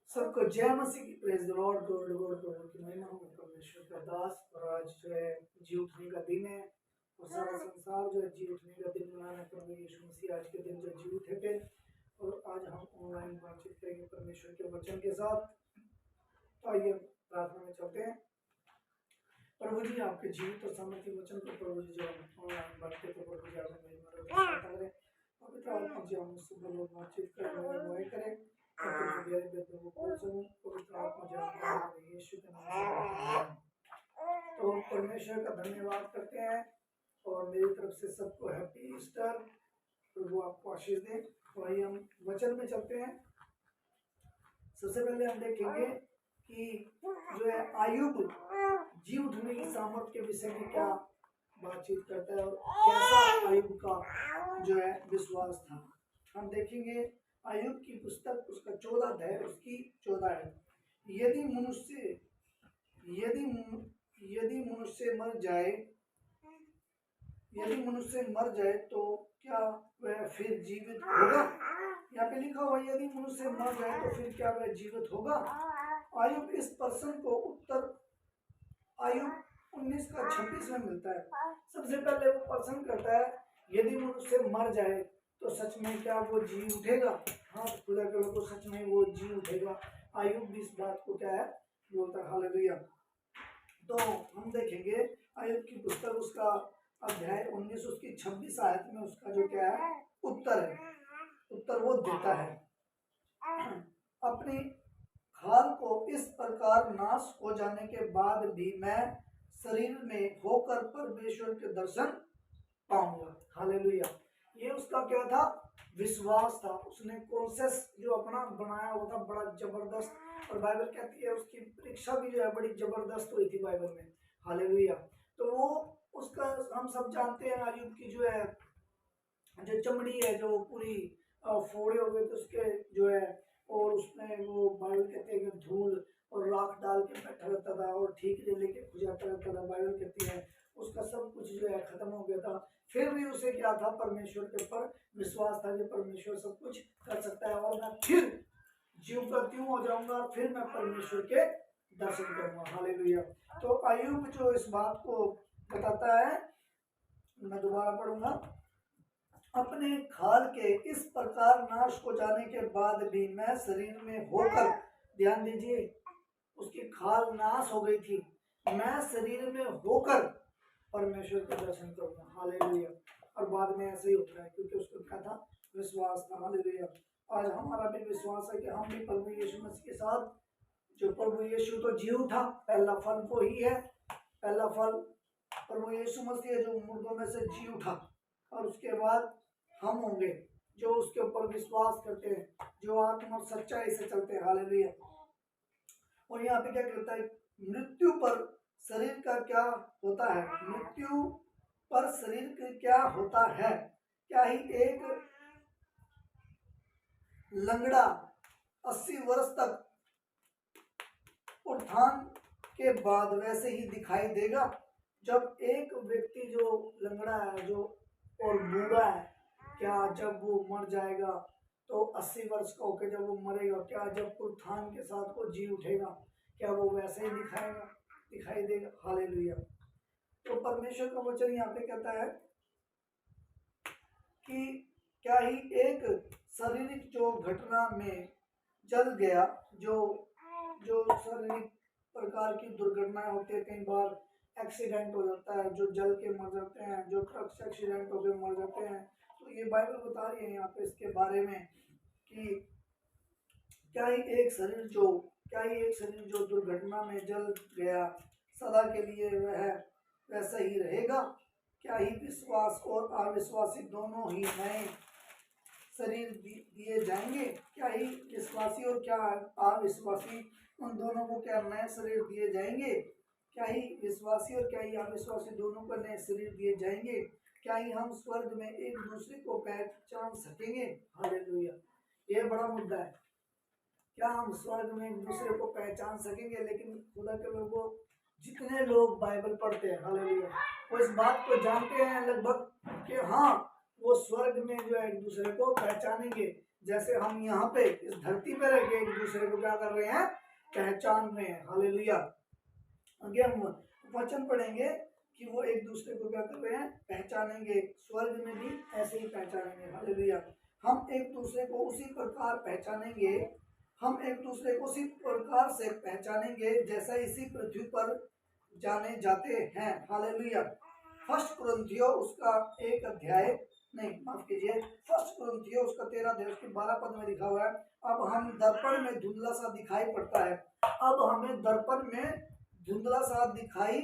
सबको जय मसीह की praise the Lord God God God की महिमा हो परमेश्वर का दास। और आज जो है जी उठने का दिन है और सारा संसार जो है जी उठने का दिन मनाना प्रभु यीशु मसीह आज के दिन जो जी उठे थे। और आज हम ऑनलाइन बातचीत करेंगे परमेश्वर के वचन के साथ। तो आइए प्रार्थना में चलते हैं। प्रभु जी आपके जीवित और सामर्थ्य वचन को प्रभु जी जो हम ऑनलाइन बातचीत तो प्रभु जी आपने महिमा करें। पवित्र आत्मा जी हम उससे बोलो बातचीत करें अगुवाई करें। तो परमेश्वर का धन्यवाद करते हैं और मेरी तरफ से सबको हैप्पी ईस्टर। प्रभु आपको आशीष दे। तो आइए हम वचन में चलते हैं। सबसे पहले हम देखेंगे कि जो है आयुब जी उठने की सामर्थ्य के विषय में क्या बातचीत करता है और कैसा आयुब का जो है विश्वास था। हम देखेंगे आयुब की पुस्तक उसका 14 अध्याय उसकी 14 है। यदि मनुष्य मर जाए तो क्या वह फिर जीवित होगा। यहाँ पे लिखा हुआ यदि मनुष्य मर जाए तो फिर क्या वह जीवित होगा। आयुब इस प्रश्न को उत्तर आयुब 19:26 में मिलता है। सबसे पहले वो प्रश्न करता है यदि मनुष्य मर जाए तो सच में क्या वो जी उठेगा। हाँ, खुदा के लोगों को सच में वो जी उठेगा। आयुब भी इस बात को क्या है बोलता है। हालेलुया। तो हम देखेंगे आयुब की पुस्तक उसका अध्याय 19 उसकी 26 आयत में उसका जो क्या है उत्तर वो देता है। अपनी खाल को इस प्रकार नाश हो जाने के बाद भी मैं शरीर में होकर परमेश्वर के दर्शन पाऊंगा। हालेलुया। ये उसका क्या था विश्वास था। उसने कॉन्सेस जो अपना बनाया हुआ था बड़ा जबरदस्त। और बाइबल कहती है उसकी परीक्षा भी जो है बड़ी जबरदस्त हुई थी बाइबल में। हालेलुया। तो वो उसका हम सब जानते हैं आयुब की जो है जो चमड़ी है जो पूरी फोड़े हो गए थे उसके जो है। और उसमें वो बाइबल कहते हैं कि धूल और राख डाल के बैठा रहता था और ठीक लेके खुजाता रहता था। बाइबल कहती है उसका सब कुछ जो है खत्म हो गया था। फिर भी उसे क्या था परमेश्वर के ऊपर विश्वास था कि परमेश्वर सब कुछ कर सकता है और मैं फिर जीव का त्यों हो जाऊंगा, फिर मैं परमेश्वर के दर्शन करूंगा। हालेलुया। तो आयुब जो इस बात को बताता है, मैं दोबारा पढ़ूंगा। अपने खाल के इस प्रकार नाश हो जाने के बाद भी मैं शरीर में होकर, ध्यान दीजिए उसकी खाल नाश हो गई थी, मैं शरीर में होकर परमेश्वर का दर्शन करूंगा। हालेलुया। और बाद में ऐसे ही होता है क्योंकि उसको क्या था विश्वास था। हालेलुया। आज हमारा भी विश्वास है कि हम भी प्रभु यीशु मसीह के साथ जो प्रभु यीशु तो जी उठा, पहला फल वो ही है। पहला फल प्रभु यीशु मसीह है जो मुर्दों में से जी उठा। और उसके बाद हम होंगे जो उसके ऊपर विश्वास करते हैं, जो आत्मा और सच्चाई से चलते हैं। हालेलुया। और यहाँ पे क्या कहता है मृत्यु पर शरीर का क्या होता है। मृत्यु पर शरीर का क्या होता है। क्या ही एक लंगड़ा 80 वर्ष तक उत्थान के बाद वैसे ही दिखाई देगा। जब एक व्यक्ति जो लंगड़ा है जो और बूढ़ा है, क्या जब वो मर जाएगा तो 80 वर्ष का होकर जब वो मरेगा, क्या जब उत्थान के साथ वो जी उठेगा, क्या वो वैसे ही दिखाई देगा। हालेलुया। तो परमेश्वर का वचन यहाँ पे कहता है कि क्या ही एक शारीरिक जो घटना में जल गया, जो शारीरिक प्रकार की दुर्घटनाएं होती है, कई बार एक्सीडेंट हो जाता है, जो जल के मर जाते हैं, जो ट्रक से एक्सीडेंट होकर मर जाते हैं। तो ये बाइबल बता रही है यहाँ पे इसके बारे में कि क्या ही एक शरीर जो दुर्घटना में जल गया सदा के लिए वह वैसा ही रहेगा। क्या ही विश्वास और अविश्वासी दोनों ही नए शरीर दिए जाएंगे। क्या ही विश्वासी और क्या अविश्वासी उन दोनों को क्या नए शरीर दिए जाएंगे। क्या ही विश्वासी और क्या ही अविश्वासी दोनों को नए शरीर दिए जाएंगे। क्या ही हम स्वर्ग में एक दूसरे को पहचान सकेंगे। हालेलुया। ये बड़ा मुद्दा है, क्या हम स्वर्ग में एक दूसरे को पहचान सकेंगे। लेकिन खुदा के लोगों जितने लोग बाइबल पढ़ते हैं, हालेलुया, वो इस बात को जानते हैं लगभग कि हाँ वो स्वर्ग में जो है एक दूसरे को पहचानेंगे। जैसे हम यहाँ पे इस धरती पे रह के एक दूसरे को क्या कर रहे हैं, पहचान रहे हैं। हालेलुया। आगे हम वचन पढ़ेंगे कि वो एक दूसरे को क्या कर रहे हैं, पहचानेंगे। स्वर्ग में भी ऐसे ही पहचानेंगे। हालेलुया। हम एक दूसरे को उसी प्रकार पहचानेंगे, हम एक दूसरे को उसी प्रकार से पहचानेंगे जैसा इसी पृथ्वी पर जाने जाते हैं। हालेलुया। फर्स्ट कुरिन्थियों उसका 1 अध्याय, नहीं माफ कीजिए, फर्स्ट कुरिन्थियों उसका 13 अध्याय उसके 12 पद में लिखा हुआ है, अब हम दर्पण में धुंधला सा दिखाई पड़ता है, अब हमें दर्पण में धुंधला सा दिखाई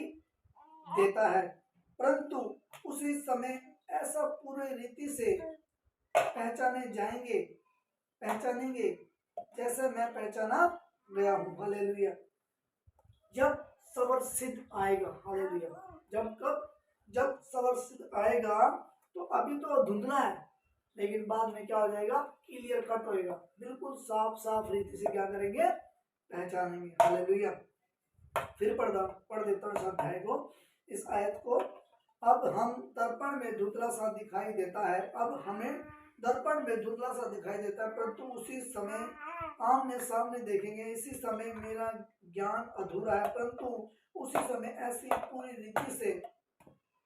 देता है, परंतु उसी समय ऐसा पूरे रीति से पहचानेंगे जैसे मैं पहचाना गया हूँ। हालेलुया। जब सबर सिद्ध आएगा, हालेलुया, जब सबर सिद्ध आएगा तो अभी तो धुंधला है, लेकिन बाद में क्या हो जाएगा, क्लियर कट होएगा, बिल्कुल साफ साफ रीति से क्या करेंगे, पहचानेंगे। हालेलुया। फिर पढ़ देता हूँ इस अध्याय को, इस आयत को। अब हम दर्पण में धुंधला सा दिखाई देता है, अब हमें दर्पण में धुंधला सा दिखाई देता है, परंतु उसी समय आमने सामने देखेंगे। इसी समय मेरा ज्ञान अधूरा है, परंतु उसी समय ऐसी पूरी रीति से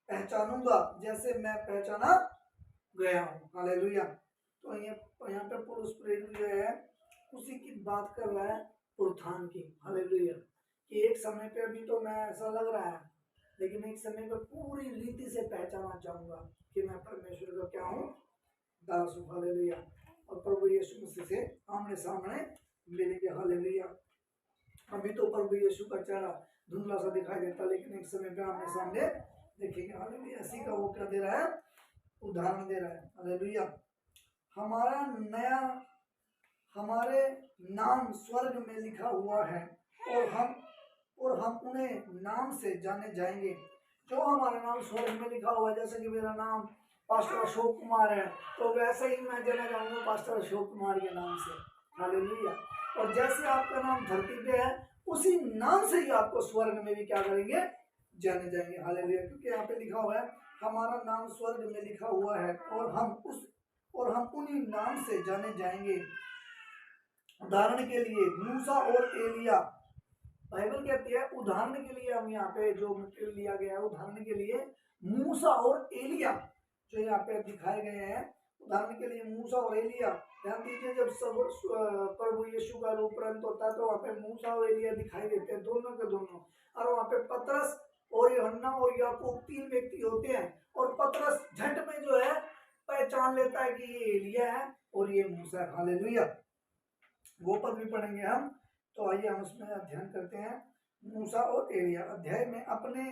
पहचानूंगा जैसे मैं पहचाना गया हूँ। हालेलुया। तो यहाँ पे पुरुष प्रेरित जो है उसी की बात कर रहा है, पुरुषान की। हालेलुया। कि एक समय पे अभी तो मैं ऐसा लग रहा है, लेकिन एक समय पे पूरी रीति से पहचाना चाहूंगा कि मैं परमेश्वर का क्या हूँ, दास हूँ। हालेलुया। और प्रभु यीशु मसीह से आमने सामने मिलेंगे। हालेलुया। अभी तो प्रभु यीशु का चेहरा धुंधला सा दिखाई देता, लेकिन एक समय पे आमने सामने देखेंगे। हालेलुया। इसी का वो क्या दे रहा है, उदाहरण दे रहा है। हालेलुया। हमारे नाम स्वर्ग में लिखा हुआ है और हम उन्हें नाम से जाने जाएंगे। जो हमारा नाम स्वर्ग में लिखा हुआ है, जैसे कि मेरा नाम पास्टर अशोक कुमार है, तो वैसे ही मैं जाना जाऊंगा पास्टर अशोक कुमार के नाम से। हालेलुया। और जैसे आपका नाम धरती पे है, उसी नाम से ही आपको स्वर्ग में भी क्या करेंगे, जाने जाएंगे। हालेलुया। क्योंकि यहाँ पे लिखा हुआ है हमारा नाम स्वर्ग में लिखा हुआ है और हम उन्हीं नाम से जाने जाएंगे। उदाहरण के लिए मूसा और एलिया, बाइबल कहती है उदाहरण के लिए, हम यहाँ पे जो मटेरियल लिया गया है उदाहरण के लिए मूसा और एलिया जो यहाँ पे दिखाए गए हैं, उदाहरण के लिए मूसा और एलिया। ध्यान दीजिए, जब सब प्रभु यीशु का रूप रंत होता है तो वहाँ पे मूसा और एलिया दिखाई देते हैं, दोनों के दोनों। और वहाँ पे पतरस और यूहन्ना और याकूब 3 व्यक्ति होते हैं, और पतरस झट में जो है पहचान लेता है कि ये एलिया है और ये मूसा है। हालेलुया। वो पद भी पढ़ेंगे हम। तो आइए हम उसमें अध्ययन करते हैं, मूसा और एलिया अध्याय में। अपने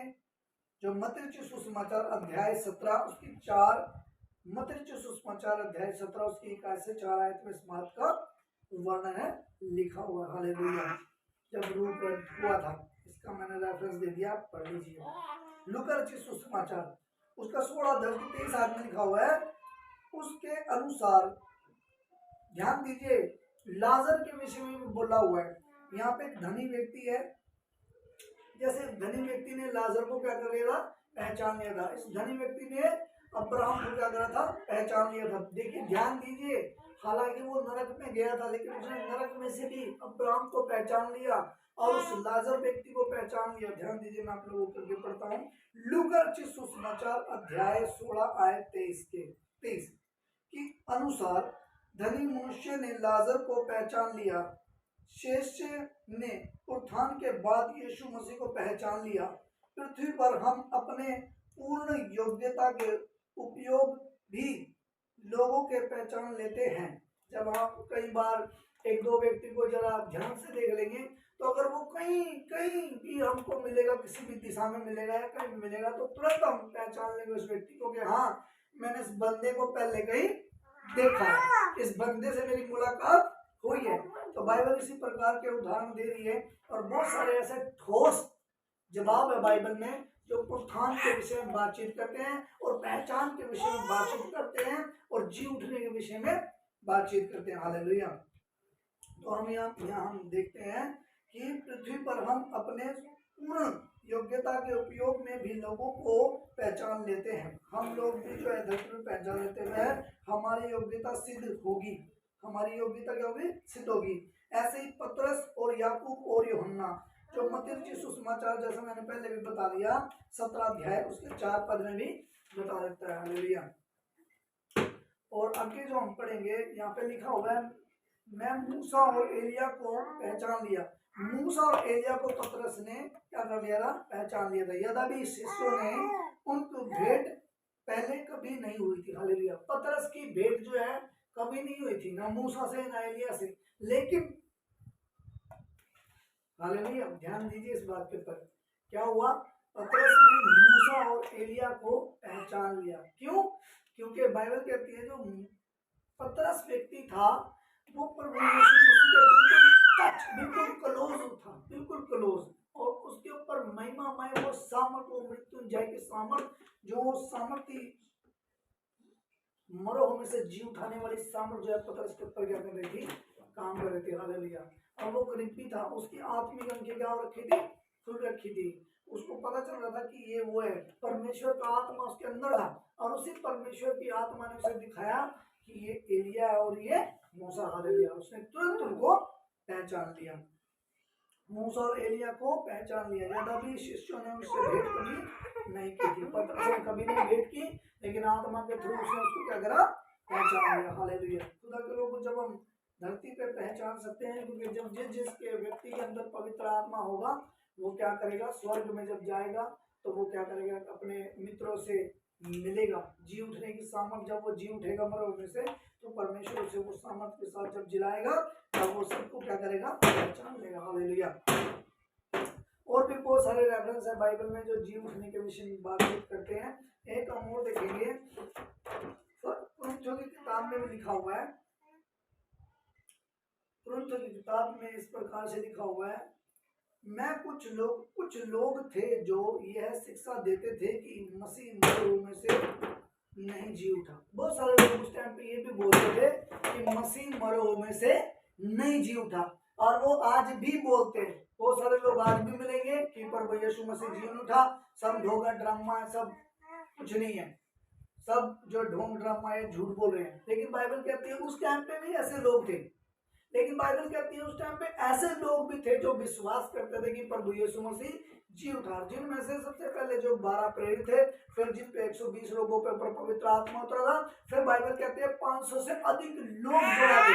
जो मत्ती रचित सुसमाचार अध्याय 17 उसकी 4, मत्ती रचित सुसमाचार अध्याय 17 उसकी 1 से 4 आयत में इस बात का वर्णन है लिखा हुआ। हालेलुया। जब रूप हुआ था, इसका मैंने रेफरेंस दे दिया, आप पढ़ लीजिए। लूका रचित सुसमाचार उसका 16 अध्याय 23 आयत में लिखा हुआ है, उसके अनुसार ध्यान दीजिए, लाजर के विषय में बोला हुआ है। यहाँ पे एक धनी व्यक्ति है, जैसे धनी व्यक्ति ने लाजर को क्या कर लिया था, पहचान लिया था। इस धनी व्यक्ति ने अब्राहम को क्या करा था, पहचान लिया था। देखिए ध्यान दीजिए, हालांकि वो नरक में गया था, लेकिन उसने नरक में से भी अब्राहम को पहचान लिया और उस लाजर व्यक्ति को पहचान लिया। ध्यान दीजिए, मैं आप लोगों को करके पढ़ता हूँ। लूका रचित सुसमाचार अध्याय 16 आयत 23 के अनुसार धनी मनुष्य ने लाजर को पहचान लिया, शेष ने उत्थान के बाद यीशु मसीह को पहचान लिया। पृथ्वी पर हम अपने पूर्ण योग्यता के उपयोग भी लोगों के पहचान लेते हैं। जब आप कई बार एक दो व्यक्ति को जरा ध्यान से देख लेंगे, तो अगर वो कहीं भी हमको मिलेगा, किसी भी दिशा में मिलेगा या कहीं भी मिलेगा, तो तुरंत हम पहचान लेंगे उस व्यक्ति को कि हाँ, मैंने इस बंदे को पहले कहीं देखा है, इस बंदे से मेरी मुलाकात हुई है। तो बाइबल इसी प्रकार के उदाहरण दे रही है, और बहुत सारे ऐसे ठोस जवाब है बाइबल में जो उत्थान के विषय में बातचीत करते हैं, और पहचान के विषय में बातचीत करते हैं, और जी उठने के विषय में बातचीत करते हैं। हालेलुया। तो हम यहाँ हम देखते हैं कि पृथ्वी पर हम अपने पूर्ण योग्यता के उपयोग में भी लोगों को पहचान लेते हैं। हम लोग भी जो है धरती में पहचान लेते हैं, हमारी योग्यता सिद्ध होगी। हमारी योग्यता क्या होगी, सिद्ध होगी। ऐसे ही पतरस और याकूब और यूहन्ना, जो मत्ती रचित सुसमाचार जैसा मैंने पहले भी बता दिया 17 अध्याय उसके 4 पद में भी बता देता है। हालेलुया। और आगे जो हम पढ़ेंगे यहाँ पे लिखा हुआ है, मैं मूसा और एलिया को पहचान लिया। मूसा और एलिया को पतरस ने क्या कर लिया था, पहचान लिया था। यद्यपि शिष्यों ने उनको भेंट पहले कभी नहीं हुई थी। हालेलुया। पतरस की भेंट जो है कभी नहीं हुई थी, ना मूसा से ना एलिया से। लेकिन हालेलुया, ध्यान दीजिए इस बात के ऊपर। क्या हुआ, पतरस ने मूसा और एलिया को पहचान लिया। क्यों? क्योंकि बाइबल कहती है जो पतरस व्यक्ति था वो प्रभु यीशु मसीह के बिल्कुल टच, बिल्कुल क्लोज था, बिल्कुल क्लोज। और उसके ऊपर महिमामय वो सामर्थ, वो मृत्युंजय की सामर्थ, जो सामर्थ थी मरो में से जी उठाने वाली सामर्थ जो है पतरस के ऊपर क्या कर रही थी, काम कर रही थी। हालेलुया। और वो गरीबी था, उसकी आत्मिक अंकें क्या रखी थी, खुल रखी थी। उसको पता चल रहा था कि ये वो है, परमेश्वर का आत्मा उसके अंदर था। और उसी परमेश्वर की आत्मा ने उसे दिखाया कि ये एलिया और ये मूसा। हालेलुया। उसने तुरंत उनको पहचान लिया, मूसा और एलिया को पहचान लिया। यद्यपि शिष्यों ने उससे भेंट कभी नहीं की थी, पतरस ने कभी नहीं भेंट की, लेकिन आत्मा के थ्रू उसने उसको क्या करा, पहचान लिया। हालेलुया। खुदा के लोगों को जब हम धरती पे पहचान सकते हैं, क्योंकि जब जिसके व्यक्ति के अंदर पवित्र आत्मा होगा वो क्या करेगा, स्वर्ग में जब जाएगा तो वो क्या करेगा, अपने मित्रों से मिलेगा। जी उठने की सामर्थ, जब वो जी उठेगा मरो में से, तो परमेश्वर से वो सामर्थ के साथ जब जिलाएगा तब वो सबको क्या करेगा, पहचान लेगा। हालेलुया। और भी बहुत सारे रेफरेंस है बाइबल में जो जी उठने के विषय में बातचीत करते हैं। एक हम और देखेंगे, कुरिन्थियों की किताब में भी लिखा हुआ है, कुरिन्थियों की किताब में इस प्रकार से लिखा हुआ है, मैं कुछ लोग थे जो यह शिक्षा देते थे कि मसीह मृतकों में से नहीं जी उठा। बहुत सारे लोग उस टाइम पे ये भी बोलते थे कि मसीह मरो में से नहीं जी उठा, और वो आज भी बोलते हैं। बहुत सारे लोग आज भी मिलेंगे कि प्रभु यीशु मसीह जी उठा, सब ढोंगा ड्रामा है, सब कुछ नहीं है, सब जो ढोंग ड्रामा है झूठ बोल रहे हैं। लेकिन बाइबल कहती है उस टाइम पे भी ऐसे लोग थे। लेकिन बाइबल कहती है उस टाइम पे ऐसे लोग भी थे जो विश्वास करते थे कि प्रभु यीशु मसीह जी उठा, जिनमें से सबसे पहले जो 12 प्रेरित थे, फिर जिन पे 120 लोगों पे पवित्र आत्मा उतरा था, फिर बाइबल कहती है 500 से अधिक लोग जो आते।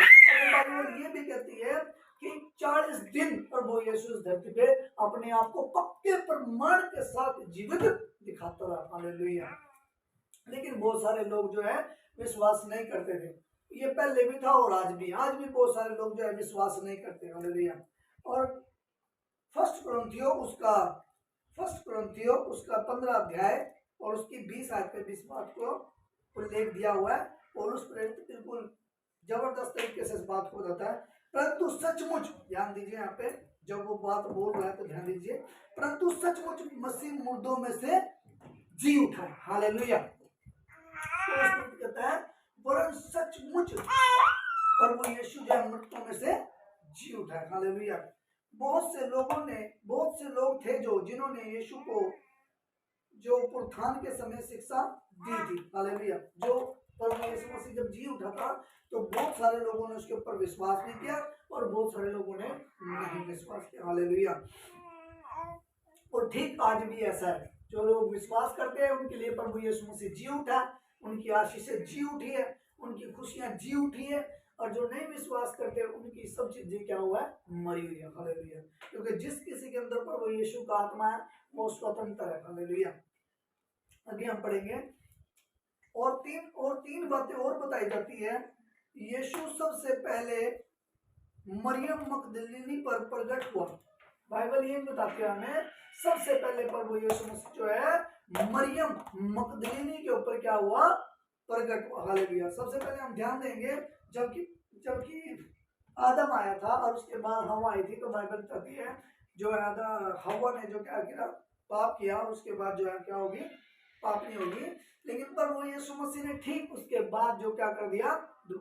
बाइबल ये भी कहती है कि 40 दिन प्रभु यीशु इस धरती पे अपने आप को पक्के प्रमाण के साथ जीवित दिखाता रहा। हालेलुया। लेकिन बहुत सारे लोग जो है विश्वास नहीं करते थे। ये पहले भी था और आज भी बहुत सारे लोग जो है विश्वास नहीं करते। हालेलुया। और फर्स्ट कुरिन्थियों उसका 15 अध्याय और उसकी 20 आयत पे 20 बात को उल्लेख दिया हुआ है। पौलुस प्रेरित बिल्कुल जबरदस्त तरीके से इस बात को बताता है। परंतु सचमुच, ध्यान दीजिए यहाँ पे जब वो बात बोल रहा है तो ध्यान दीजिए, परंतु सचमुच मसीह मुर्दों में से जी उठा। हालेलुया। तो कहता है वरन सचमुच प्रभु यीशु जो मृतकों में से जी उठा है। हालेलुया। बहुत से लोग थे जो जिन्होंने यीशु को जो पुनरुत्थान के समय शिक्षा दी थी। हालेलुया। जो प्रभु यीशु मसीह जब जी उठा था तो बहुत सारे लोगों ने उसके ऊपर विश्वास नहीं किया और बहुत सारे लोगों ने नहीं विश्वास किया। हालेलुया। और ठीक आज भी ऐसा है, जो लोग विश्वास करते हैं उनके लिए प्रभु यीशु मसीह जी उठा, उनकी आशीषें जी उठी है, उनकी खुशियां जी उठी है। और जो नहीं विश्वास करते उनकी सब चीजें क्या हुआ है, मरी हुई है। हालेलुया। क्योंकि जिस किसी के अंदर प्रभु यीशु का आत्मा है वो स्वतंत्र है। हालेलुया। अभी हम पढ़ेंगे और तीन बातें और बताई जाती है। यीशु सबसे पहले मरियम मगदलीनी पर प्रकट हुआ। बाइबल ये बताती है हमें सबसे पहले प्रभु यीशु मसीह जो है मरियम मगदलीनी के ऊपर क्या हुआ, प्रकट हुआ। हालेलुया। सबसे पहले हम ध्यान देंगे जबकि आदम आया था और उसके बाद हवा आई थी, तो बाइबल कहती है जो है हवा ने जो क्या किया, पाप किया, उसके बाद जो है क्या होगी, पाप नहीं होगी। लेकिन प्रभु यीशु मसीह ने ठीक उसके बाद जो क्या कर दिया,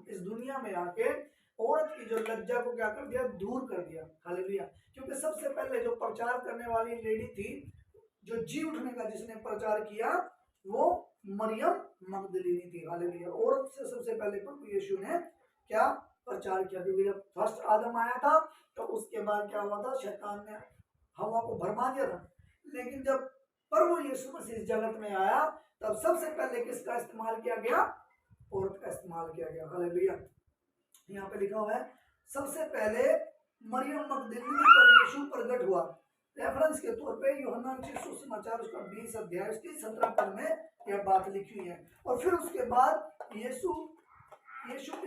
इस दुनिया में आके औरत की जो लज्जा को क्या कर दिया, दूर कर दिया। हालेलुया। क्योंकि सबसे पहले जो प्रचार करने वाली लेडी थी, जो जी उठने का जिसने प्रचार किया, वो मरियम मगदलीनी थी। हालेलुया। औरत से सबसे पहले प्रभु यीशु ने क्या प्रचार किया, क्योंकि जब फर्स्ट आदम आया था तो उसके बाद क्या हुआ था, शैतान ने हवा को भरमा दिया था। लेकिन जब प्रभु यीशु मसीह इस जगत में आया तब सबसे पहले किसका इस्तेमाल किया गया, औरत का इस्तेमाल किया गया। हालेलुया। यहाँ पे लिखा हुआ है सबसे पहले मरियम मगदलीनी पर यीशु प्रकट हुआ। रेफरेंस के तौर पे यूहन्ना सुसमाचार उसका 20 अध्याय उसकी 17 पद में यह बात लिखी हुई है। और फिर उसके बाद यीशु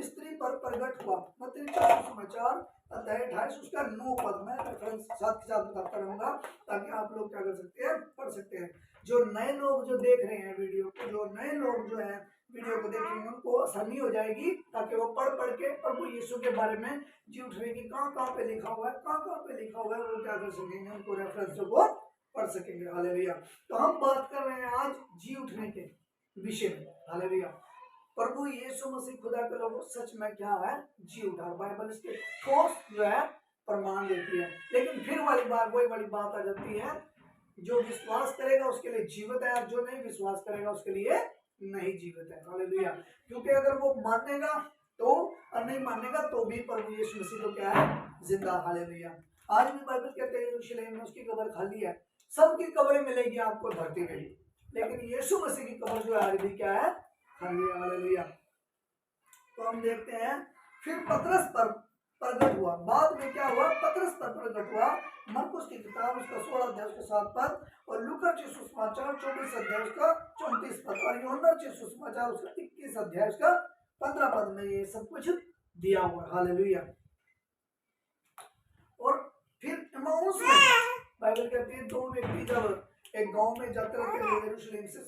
स्त्री पर प्रकट हुआ। मत्ती सुसमाचार अध्याय 28 उसका 9 पद में रेफरेंस साथ के साथ बताता रहूंगा ताकि आप लोग क्या कर सकते हैं, पढ़ सकते हैं। जो नए लोग जो देख रहे हैं वीडियो को, जो नए लोग जो है वीडियो को देखेंगे उनको आसानी हो जाएगी ताकि वो पढ़ के प्रभु यीशु के बारे में जी उठने की कहाँ पे लिखा हुआ है, कहाँ पे लिखा हुआ है, वो क्या कर सकेंगे, उनको रेफरेंस को पढ़ सकेंगे। हालेलुया। तो हम बात कर रहे हैं आज जी उठने के विषय में। हालेलुया। प्रभु यीशु मसीह खुदा के लोगों सच में क्या है, जी उठा। बाइबल इसके ठोस जो है प्रमाण देती है। लेकिन फिर वही वाली बात आ जाती है, जो विश्वास करेगा उसके लिए जीवित है और जो नहीं विश्वास करेगा उसके लिए नहीं जीवित है। हालेलुया। क्योंकि अगर वो मानेगा तो और नहीं मानेगा तो भी प्रभु यीशु मसीह तो क्या है, जिंदा। हालेलुया। आज भी बाइबल कहते हैं यरूशलेम में उसकी कब्र खाली है। सबकी कब्रें मिलेगी आपको धरती में, लेकिन यीशु मसीह की कब्र जो है आज भी क्या है, खाली है। हालेलुया। तो हम देखते हैं फिर पतरस पर प्रकट हुआ। बाद में क्या हुआ, पतरस पर प्रकट हुआ। मरकुस की किताब उसका 16 अध्याय उसका 7 पद और लूका सुसमाचार 24 अध्याय उसका 34 पद और यूहन्ना सुसमाचार उसका 21 अध्याय उसका 15 पद में ये सब कुछ दिया हुआ है। हालेलुया। और फिर इम्माउस में बाइबल कहती है दो व्यक्ति जब एक गांव में यात्रा के लिए यरूशलेम से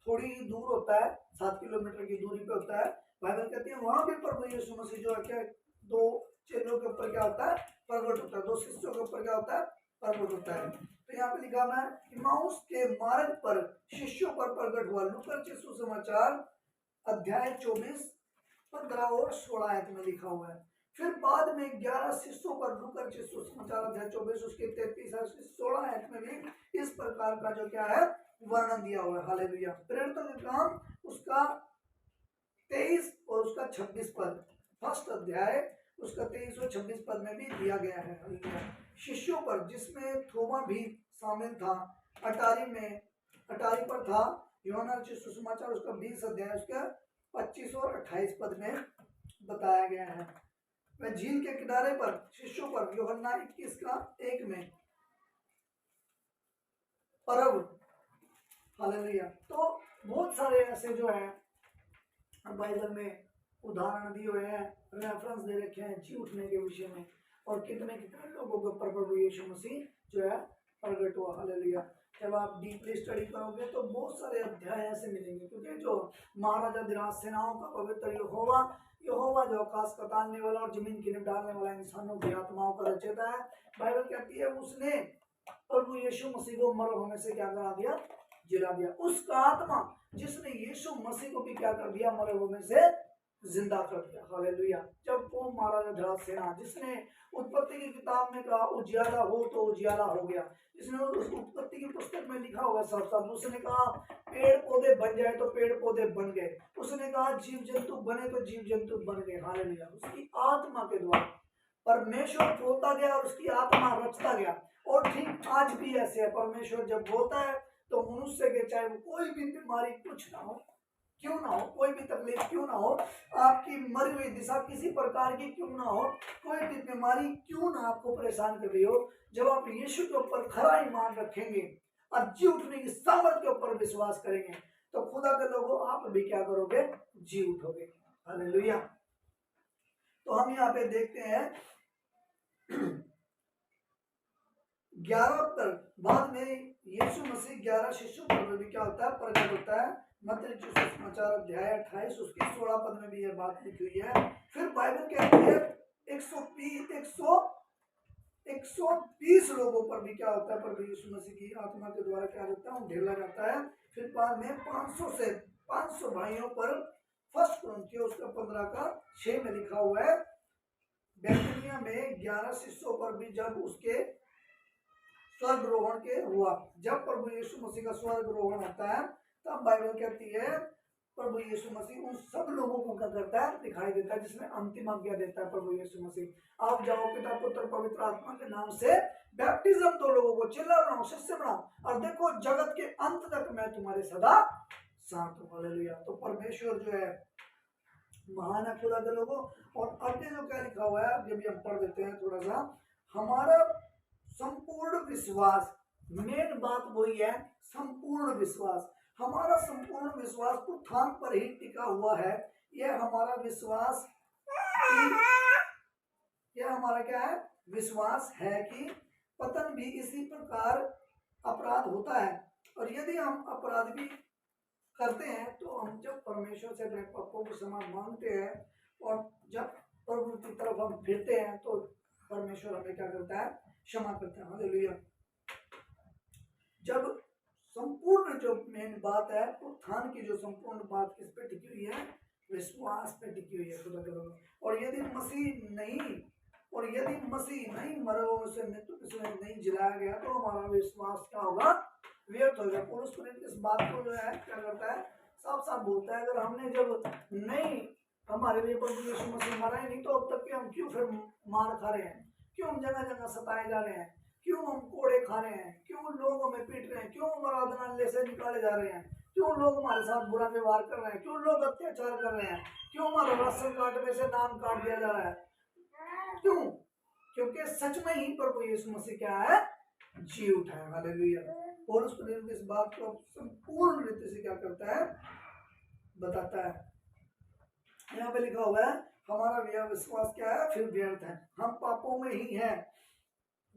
थोड़ी दूर होता है, 7 किलोमीटर की दूरी पे होता है। बाइबल कहती है वहां भी प्रभु यीशु मसीह जो है क्या दो चेलों के ऊपर क्या होता है, प्रकट होता है। दो शिष्यों के ऊपर क्या होता है, प्रकट होता है। तो यहाँ पे लिखा है इम्माउस के मार्ग पर शिष्यों पर प्रकट हुआ। लूका सुसमाचार अध्याय 24 15 और 16 आयत में लिखा हुआ है। फिर बाद में 11 शिष्यों पर लूका सुसमाचार अध्याय 24 उसके 33 और 16 आयत में भी इस प्रकार का जो क्या है वर्णन दिया हुआ है। हालेलुया। प्रेरितों के काम उसका 23 और उसका 26 पद, फर्स्ट अध्याय उसका 23 और 26 पद में भी दिया गया है। हालेलुया। शिष्यों पर जिसमें थोमा भी शामिल था, अटारी पर था। यूहन्ना सुसमाचार उसका 20 अध्याय उसका 25 और 28 पद में बताया गया है। वह झील के किनारे पर शिष्यों पर यूहन्ना 21 का 1 में परब। हालेलुया। तो बहुत सारे ऐसे जो है बाइबल में उदाहरण दिए हुए हैं, रेफरेंस दे रखे हैं जी उठने के विषय में और कितने लोगों के ऊपर प्रभु यीशु मसीह जो है प्रकट हुआ। हालेलुया। जब आप डीपली स्टडी करोगे तो बहुत सारे अध्याय ऐसे मिलेंगे, क्योंकि जो महाराजा दिराज सेनाओं का पवित्र यहोवा जो आकाश का तानने वाला और जमीन की निपटाने वाला इंसानों की आत्माओं का रचयिता है। बाइबल कहती है उसने प्रभु यीशु मसीह को मर होने से क्या करा दिया, जिला दिया। उसका आत्मा जिसने यीशु मसीह को भी क्या कर दिया, मरे हुए से जिंदा कर दिया। हालेलुया। जब वो महाराजा धिराज सेना जिसने उत्पत्ति की किताब में कहा उजियाला हो तो उजियाला हो गया, जिसने उस उत्पत्ति की पुस्तक में लिखा हुआ सब उसने कहा पेड़ पौधे बन जाए तो पेड़ पौधे बन गए, उसने कहा जीव जंतु बने तो जीव जंतु बन गए। हालेलुया। उसकी आत्मा के द्वारा परमेश्वर बोलता गया और उसकी आत्मा रचता गया। और ठीक आज भी ऐसे है, परमेश्वर जब बोलता है तो मनुष्य के चाहे वो कोई भी बीमारी कुछ ना हो, क्यों ना हो, कोई भी तकलीफ क्यों ना हो, आपकी मरी हुई दिशा किसी प्रकार की क्यों ना हो, कोई भी बीमारी क्यों ना आपको परेशान कर रही हो, जब आप यीशु के ऊपर खरा ईमान रखेंगे और जी उठने की सामर्थ के ऊपर विश्वास करेंगे तो खुदा के लोगों आप भी क्या करोगे, जी उठोगे। हालेलुया। तो हम यहाँ पे देखते हैं 11 पर बाद में यीशु मसीह 11 शिष्यों पर भी क्या होता है, प्रकट होता है। मत्ती सुसमाचार अध्याय 28 उसकी 16 पद में भी यह बात लिखी हुई है। फिर बाइबल कहती है 120 लोगों पर भी क्या होता है, प्रभु यीशु मसीह की आत्मा के द्वारा क्या होता है, ढेला जाता है। फिर बाद में 500 भाइयों पर फर्स्ट कुरिन्थियों उसका 15 का 6 में लिखा हुआ है। बैतनिय्याह में 11 शिष्यों पर भी जब उसके स्वर्गरोहण के हुआ, जब प्रभु यीशु मसीह का स्वर्गरोहण होता है तब बाइबल कहती है प्रभु यीशु मसीह उन सब लोगों को क्या करता है, दिखाई देता है, जिसमें अंतिम आज्ञा देता है प्रभु यीशु मसीह। आप जाओ पिता पुत्र पवित्र आत्मा के नाम से बैप्टिज्म दो, लोगों को चेला बनाओ, शिष्य बनाओ, और देखो जगत के अंत तक मैं तुम्हारे सदा साथ हूं। हालेलुया। तो परमेश्वर जो है महान है खुदा के लोगों। और आगे जो क्या लिखा हुआ है, जब हम पढ़ देते हैं थोड़ा सा, हमारा संपूर्ण विश्वास, मेन बात वही है, संपूर्ण विश्वास। हमारा संपूर्ण विश्वास उत्थान पर ही टिका हुआ है। यह हमारा विश्वास, यह हमारा क्या है, विश्वास है कि पतन भी इसी प्रकार अपराध होता है। और यदि हम अपराध भी करते हैं तो हम जब परमेश्वर से अपने पापों को क्षमा मांगते हैं और जब प्रभु की तरफ हम फिरते हैं तो परमेश्वर हमें क्या करता है, क्षमा करता है। हालेलुया। जब संपूर्ण जो मेन बात है उत्थान की, जो संपूर्ण बात किस पे टिकी हुई है, विश्वास पे टिकी हुई है खुदा के लोगों। और यदि मसीह नहीं मरे हुए से मृत्यु के समय नहीं जिलाया गया तो हमारा विश्वास क्या होगा, व्यर्थ हो गया। पौलुस इस बात को जो है क्या करता है, साफ साफ बोलता है, अगर हमने जब नहीं हमारे लिए प्रभु यीशु मसीह मरा ही नहीं तो अब तक के हम क्यों फिर मार खा रहे हैं, क्यों हम जगह जगह सताए जा रहे हैं, क्यों हम कोड़े खा रहे हैं, क्यों लोग हमें पीट रहे हैं, क्यों हम आराधनालय से निकाले जा रहे हैं, क्यों लोग हमारे साथ बुरा व्यवहार कर रहे हैं, क्यों लोग अत्याचार कर रहे हैं, क्यों हमारा राशन कार्ड में से नाम काट दिया जा रहा है, क्यों? क्योंकि सच में ही प्रभु यीशु मसीह क्या है, जी उठा है। हालेलुया। पौलुस इस बात को संपूर्ण रीति से क्या करता है, बताता है। यहाँ पे लिखा हुआ है हमारा यह विश्वास क्या है, फिर व्यर्थ है, हम पापों में ही हैं।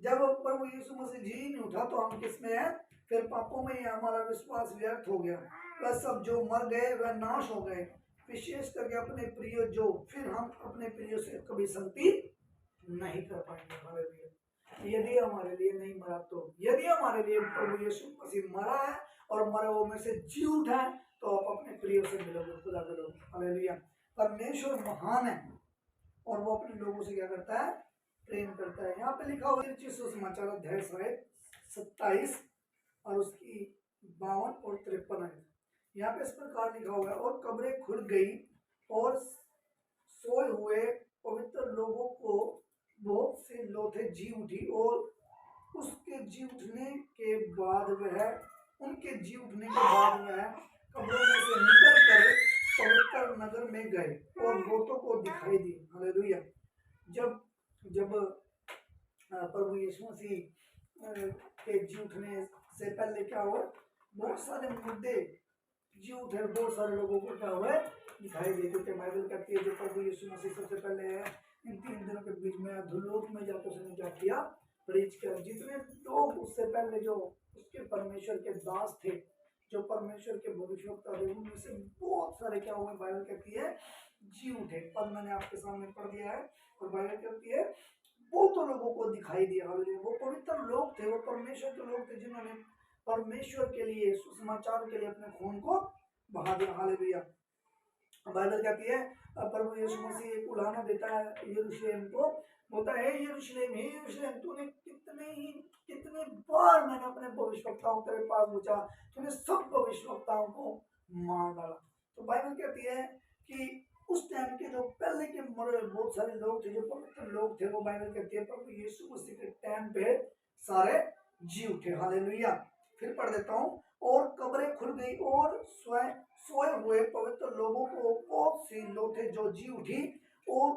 जब प्रभु यीशु मसीह जी नहीं उठा तो हम किस में है, फिर पापों में ही हमारा विश्वास व्यर्थ हो गया। वह सब जो मर गए वह नाश हो गए, विशेष करके अपने प्रिय जो, फिर हम अपने प्रिय से कभी संगति नहीं कर पाएंगे। हालेलुया। यदि हमारे लिए नहीं मरा तो, यदि हमारे लिए प्रभु यीशु मसीह मरा है और मरे हुए में से जी उठा है तो आप अपने प्रिय से मिलोगे, खुदा के लोग। हालेलुया। परमेश्वर महान है और वो अपने लोगों से क्या करता है, प्रेम करता है। यहाँ पे लिखा हुआ है सुसमाचार अध्याय 27 और उसकी 52 और 53 है। यहाँ पे इस प्रकार लिखा हुआ है, और कब्रें खुल गई और सोए हुए पवित्र लोगों को बहुत से लोथे जी उठी, और उसके जी उठने के बाद वह, उनके जी उठने के बाद वह कब्रों में से निकल कर पवित्र नगर में गए और बहुतों को दिखाई दी। हालेलुया। जब प्रभु यीशु मसीह के जी उठने से पहले क्या हुआ, बहुत सारे मुद्दे जी उठे, बहुत सारे लोगों को क्या हुआ, दिखाई देते थे। बाइबल कहती है जो प्रभु यीशु मसीह सबसे पहले है इन 3 दिनों के बीच में अधोलोक में जाकर उसने क्या किया, प्रीच किया। जितने लोग उससे पहले जो उसके परमेश्वर के दास थे, जो परमेश्वर के भविष्यवक्ता थे, उनमें से बहुत सारे क्या हुए, बाइबल कहती है जी उठे। पद मैंने आपके सामने पढ़ दिया है। और बाइबल कहती है बहुतों लोगों को दिखाई दिया। वो पवित्र लोग थे, वो परमेश्वर के लोग थे जिन्होंने परमेश्वर के लिए, सुसमाचार के लिए अपने खून को बहा दिया। हालेलुया। बाइबल कहती है प्रभु यीशु मसीह एक उलाहना देता है यरूशलेम को, बोलता है यरूशलेम, हे यरूशलेम, तूने कितने बार मैंने अपने भविष्यवक्ताओं तेरे पास पूछा, तूने सब भविष्यवक्ताओं को मार डाला। तो बाइबल कहती है कि उस टाइम के जो पहले के मरे बहुत सारे लोग थे, जो पवित्र लोग थे, वो बाइबल कहती है प्रभु यीशु मसीह के टाइम पे सारे जी उठे। हालेलुया। फिर पढ़ देता हूँ, और कब्रें खुल गई और सोए हुए पवित्र लोगों को बहुत सी लोथे जो जी उठी, और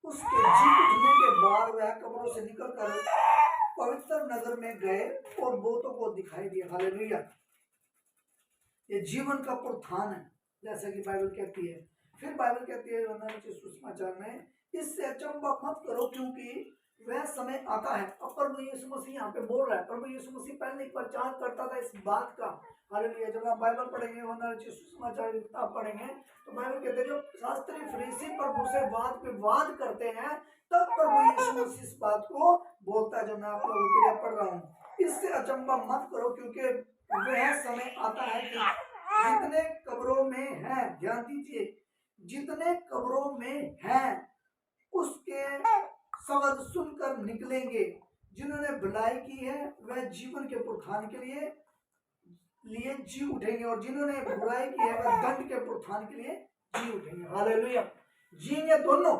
उसके जी उठने के बाद वह कब्रों से निकलकर पवित्र नगर में गए और बहुतों को दिखाई दिया। हालेलुया। ये जीवन का पुनरुत्थान है जैसा कि बाइबल कहती है। फिर बाइबल कहती है सुसमाचार में, इससे अचंभा मत करो क्योंकि वह समय आता है। अब प्रभु यीशु मसीह यहाँ पे बोल रहा है, प्रभु यीशु मसीह पहले प्रचार करता था इस बात का। हालेलुया। जब आप बाइबल पढ़ेंगे, सुसमाचार किताब पढ़ेंगे तो बाइबल कहते हैं जो शास्त्री फरीसी प्रभु से वाद विवाद करते हैं, तब प्रभु यीशु मसीह इस बात को बोलता है जो मैं आप लोगों के लिए पढ़ रहा हूँ। इससे अचंभा मत करो क्योंकि वह समय आता है कि जितने कब्रों में हैं, ध्यान दीजिए, जितने कब्रों में हैं उसके शब्द सुनकर निकलेंगे, जिन्होंने भलाई की है वह जीवन के पुनरुत्थान के लिए लिए जी उठेंगे और जिन्होंने बुराई की है वह दंड के पुरस्कार के लिए जी उठेंगे। हालेलुया। जिएंगे दोनों।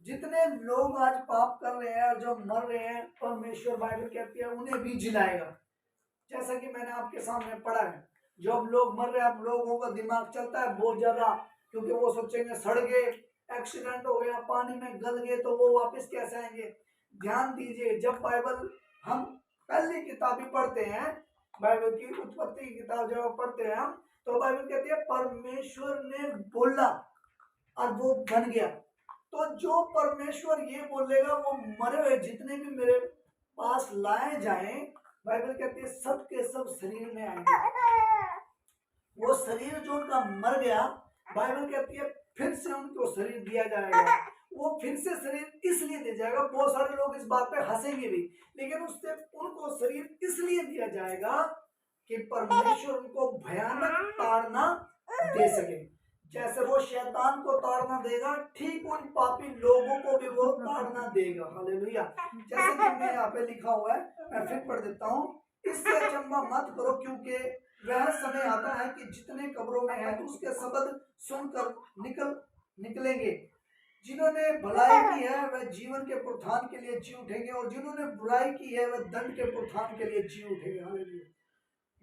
जितने लोग आज पाप कर रहे हैं और जो मर रहे हैं, परमेश्वर बाइबल कहती है उन्हें भी जिलाएगा। जैसा कि मैंने आपके सामने पढ़ा है, जो अब लोग मर रहे हैं, अब लोगों का दिमाग चलता है बहुत ज्यादा, क्योंकि वो सोचेंगे सड़ गए, एक्सीडेंट हो गया, पानी में गल गए, तो वो वापस कैसे आएंगे। ध्यान दीजिए, जब बाइबल हम पहली किताब ही पढ़ते हैं, बाइबल की उत्पत्ति की किताब जब पढ़ते हैं हम, तो बाइबल कहती है परमेश्वर ने बोला और वो बन गया। तो जो परमेश्वर ये बोलेगा वो मरे हुए जितने भी मेरे पास लाए जाएं, बाइबल कहती है सब के सब शरीर में आएंगे। वो शरीर जो उनका मर गया, बाइबल कहती है फिर से उनको शरीर दिया जाएगा। वो फिर से शरीर इसलिए दिया जाएगा, बहुत सारे लोग इस बात पे हंसेंगे भी, लेकिन उससे उनको शरीर इसलिए दिया जाएगा कि परमेश्वर उनको भयानक ताड़ना दे सके। जैसे वो शैतान को ताड़ना देगा, ठीक उन पापी लोगों को भी वो ताड़ना देगा। हालेलुया। जैसे कि मैं यहाँ पे लिखा हुआ है, मैं फिर पढ़ देता हूँ। इससे अचंभा मत करो, क्योंकि वह समय आता है कि जितने कब्रों में हैं तो उसके शब्द सुनकर निकलेंगे। जिन्होंने भलाई की है वह जीवन के पुरस्कार के लिए जी उठेंगे और जिन्होंने बुराई की है वह दंड के पुरस्कार के लिए जी उठेंगे। हालेलुया।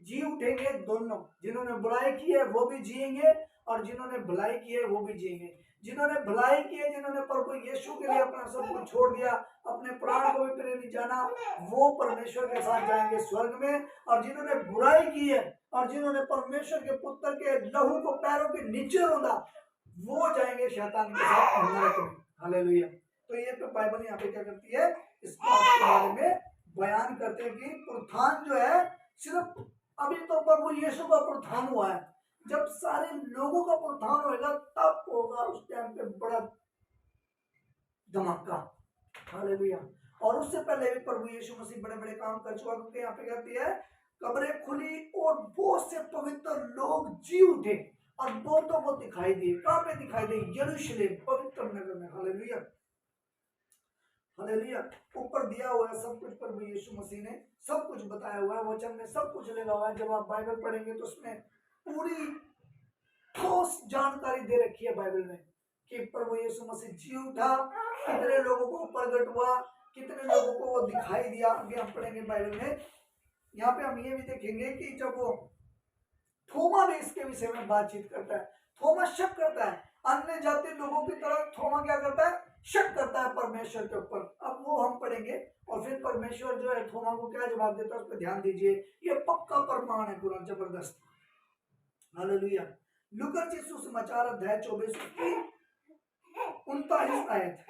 जी उठेंगे दोनों। जिन्होंने बुराई की है वो भी जिएंगे और जिन्होंने भलाई की है वो भी जिएंगे। जिन्होंने भलाई की है, जिन्होंने प्रभु यीशु के लिए अपना सब कुछ छोड़ दिया, अपने प्राण को भी फिर नहीं जाना, वो परमेश्वर के साथ जाएंगे स्वर्ग में। और जिन्होंने बुराई की है और जिन्होंने परमेश्वर के पुत्र के लहू को पैरों के नीचे रोंदा, वो जाएंगे शैतान के साथ नरक में। हालेलुया। तो ये तो बाइबल यहाँ पे क्या करती है, इस बात के बारे में बयान करते हैं कि पुरस्कार जो है सिर्फ अभी तो प्रभु यीशु का पुरस्कार हुआ है, जब सारे लोगों का पुरस्कार होगा तब होगा उस टाइम पे बड़ा धमाका। हालेलुया। और उससे पहले भी प्रभु यीशु मसीह बड़े बड़े काम कर चुका, क्योंकि यहाँ पे कहती है कब्रें खुली और बहुत से पवित्र लोग जी उठे और बहुतों को दिखाई दिए। कहाँ पे दिखाई दिए? यरूशलेम, पवित्र नगर में। हालेलुया। हालेलुया। ऊपर दिया हुआ है सब कुछ, प्रभु यीशु मसीह ने सब कुछ बताया हुआ है, वचन में सब कुछ लिखा हुआ है। जब आप बाइबल पढ़ेंगे तो उसमें पूरी ठोस जानकारी दे रखी है बाइबल में कि प्रभु यीशु मसीह जी उठा, कितने लोगों को प्रकट हुआ, कितने लोगों को वो दिखाई दिया। अभी हम पढ़ेंगे बाइबल में। यहाँ पे हम ये भी देखेंगे कि जब वो थोमा भी इसके विषय में बातचीत करता है, थोमा शक करता है, अन्य जाति लोगों की तरह थोमा क्या करता है? शक करता है परमेश्वर के ऊपर। अब वो हम पढ़ेंगे और फिर परमेश्वर जो है थोमा को क्या जवाब देता है उस पर ध्यान दीजिए। ये पक्का प्रमाण है, पूरा जबरदस्त। हालेलुया। लूका रचित सुसमाचार अध्याय 24 की 39 आयत।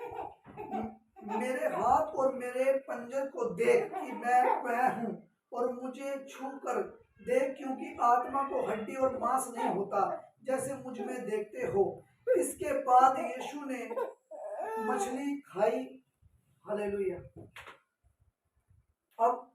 मेरे हाथ और मेरे पंजर को देख कि मैं वह हूँ, और मुझे छू कर देख, क्योंकि आत्मा को हड्डी और मांस नहीं होता जैसे मुझ में देखते हो। इसके बाद यीशु ने मछली खाई। हालेलुया। अब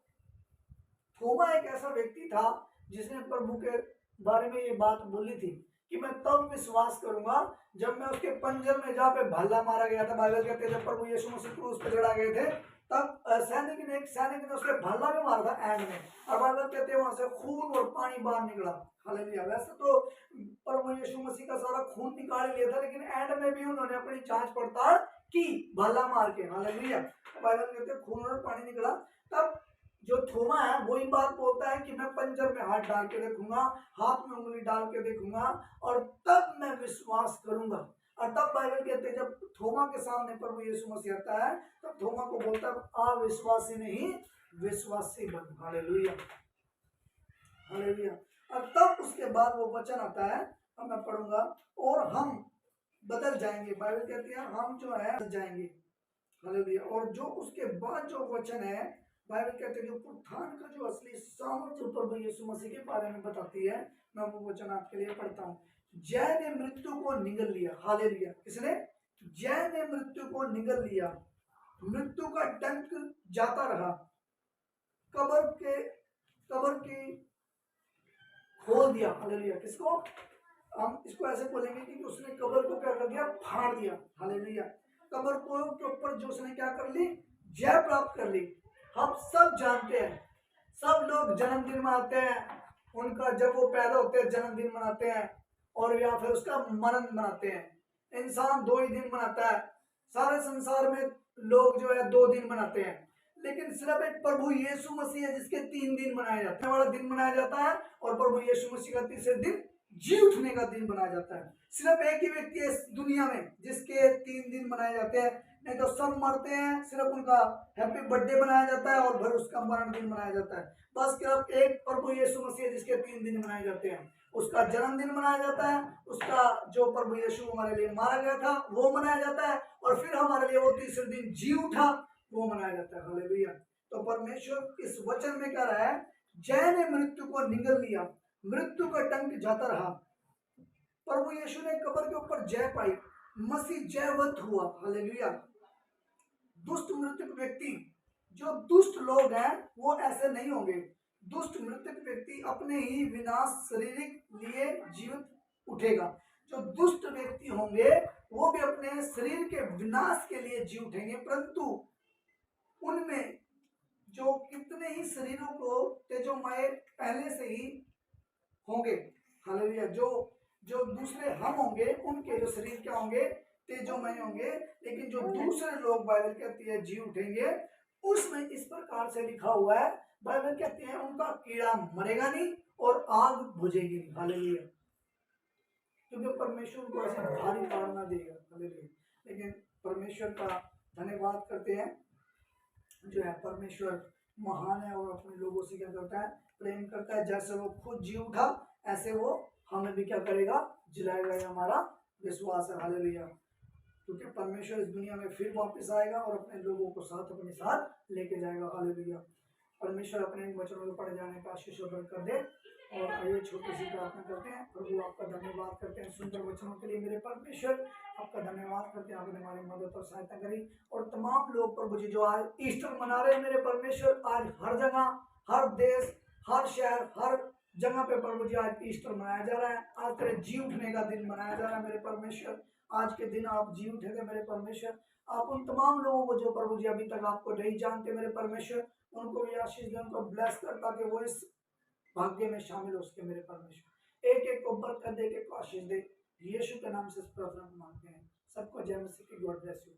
थोमा एक ऐसा व्यक्ति था जिसने प्रभु के बारे में ये बात बोली थी कि मैं तब विश्वास करूंगा जब मैं उसके पंजर में जहाँ पे भाला मारा गया था। बाइबल कहते हैं जब प्रभु यीशु मसीह क्रूस पे चढ़ा गए थे तब सैनिक ने उसके भाला भी मारा था एंड में, और बाइबल कहते हैं वहां से खून और पानी बाहर निकला। हालेलुया। वैसे तो प्रभु यीशु मसीह का सारा खून निकाल लिया था, लेकिन एंड में भी उन्होंने अपनी जांच पड़ताल की भाला मार के। हालेलुया। बाइबल कहते हैं खून और पानी निकला। तब जो थोमा है वही बात बोलता है कि मैं पंजर में हाथ डाल के देखूंगा, हाथ में उंगली डाल के देखूंगा और तब मैं विश्वास करूंगा। और तब बाइबल कहते हैं जब थोमा के सामने प्रभु यीशु मसीह आता है तब थोमा को बोलता है अविश्वासी नहीं विश्वासी बन। हालेलुया। हालेलुया। और तब उसके बाद वो वचन आता है, अब मैं पढ़ूंगा, और हम बदल जाएंगे। बाइबल कहती है हम जो है बदल जाएंगे। हालेलुया। और जो उसके बाद जो वचन है, बाइबल कहते हैं जो पुरस्कार का जो असली सामर्थ्य प्रभु यीशु मसीह के बारे में बताती है, मैं वो वचन आपके लिए पढ़ता हूँ। जय ने मृत्यु को निगल लिया। हालेलुया। किसने? जय ने मृत्यु को निगल लिया। मृत्यु का डंक जाता रहा, कब्र की खोल दिया। हालेलुया। किसको? हम इसको ऐसे बोलेंगे कि उसने कब्र को क्या कर दिया? फाड़ दिया। हालेलुया। कब्र को के ऊपर जो उसने क्या कर ली? जय प्राप्त कर ली। हम सब जानते हैं, सब लोग जन्मदिन में आते हैं, उनका जब वो पैदा होते हैं जन्मदिन मनाते हैं, और या फिर उसका मरण मनाते हैं। इंसान 2 ही दिन मनाता है, सारे संसार में लोग जो है 2 दिन मनाते हैं, लेकिन सिर्फ एक प्रभु यीशु मसीह है जिसके 3 दिन मनाया जाता है। वाला दिन मनाया जाता है और प्रभु यीशु मसीह का तीसरे दिन जी उठने का दिन मनाया जाता है। सिर्फ एक ही व्यक्ति है इस दुनिया में जिसके 3 दिन मनाए जाते हैं, नहीं तो सब मरते हैं, सिर्फ उनका हैप्पी बर्थडे मनाया जाता है और फिर उसका मरण दिन मनाया जाता है। बस सिर्फ एक प्रभु यीशु मसीह जिसके 3 दिन मनाए जाते हैं, उसका जन्मदिन मनाया जाता है, उसका जो प्रभु यीशु हमारे लिए मारा गया था वो मनाया जाता है, और फिर हमारे लिए वो तीसरे दिन जी उठा वो मनाया जाता है। हालेलुया। तो परमेश्वर इस वचन में कह रहा है, जय ने मृत्यु को निगल लिया, मृत्यु का डंक जाता रहा। प्रभु यीशु ने कब्र के ऊपर जय पाई, मसीह जयवंत हुआ। हालेलुया। दुष्ट मृतक व्यक्ति, जो दुष्ट लोग हैं वो ऐसे नहीं होंगे। दुष्ट मृतक व्यक्ति अपने ही विनाश शारीरिक लिए जीवित उठेगा। जो दुष्ट व्यक्ति होंगे वो भी अपने शरीर के विनाश के लिए जी उठेंगे, परंतु उनमें जो कितने ही शरीरों को तेजोमय पहले से ही होंगे। हालेलुया। जो दूसरे हम होंगे उनके जो शरीर क्या होंगे, तेजोमय होंगे, लेकिन जो दूसरे लोग बाइबल कहती है जी उठेंगे, उसमें इस प्रकार से लिखा हुआ है, बाइबल कहती है उनका कीड़ा मरेगा नहीं और आग बुझेगी नहीं। हालेलुया। क्योंकि परमेश्वर को ऐसे भारी ताड़ना देगा। हालेलुया। लेकिन परमेश्वर का धन्यवाद करते हैं, जो है परमेश्वर महान है और अपने लोगों से क्या करता है, प्रेम करता है। जैसे वो खुद जी उठा ऐसे वो हमें भी क्या करेगा, जिलाएगा। ये हमारा विश्वास है। हालेलुया। क्योंकि परमेश्वर इस दुनिया में फिर वापस आएगा और अपने लोगों को साथ अपने साथ लेके जाएगा। हालेलुया। परमेश्वर अपने वचनों में पढ़े जाने का आशीष कर दे। और आइए छोटी सी प्रार्थना करते हैं। प्रभु आपका धन्यवाद करते हैं सुंदर वचनों के लिए। मेरे परमेश्वर आपका धन्यवाद करते हैं, आपने हमारी मदद और सहायता करी। और तमाम लोग प्रभु जी जो आज ईस्टर मना रहे हैं, मेरे परमेश्वर आज हर जगह, हर देश, हर शहर, हर जगह पे प्रभु जी आज ईस्टर मनाया जा रहा है। आज तेरे जी उठने का दिन मनाया जा रहा है। मेरे परमेश्वर आज के दिन आप जी उठे थे। मेरे परमेश्वर आप उन तमाम लोगों को जो प्रभु जी अभी तक आपको नहीं जानते, मेरे परमेश्वर उनको भी आशीष दे, उनको ब्लेस कर, ताकि वो इस भाग्य में शामिल हो सके। मेरे परमेश्वर एक एक को बरकत दे, एक एक को आशीष दे। यीशु के नाम से इस प्रार्थना को मांगते हैं। सबको जय मसीह की। God bless you.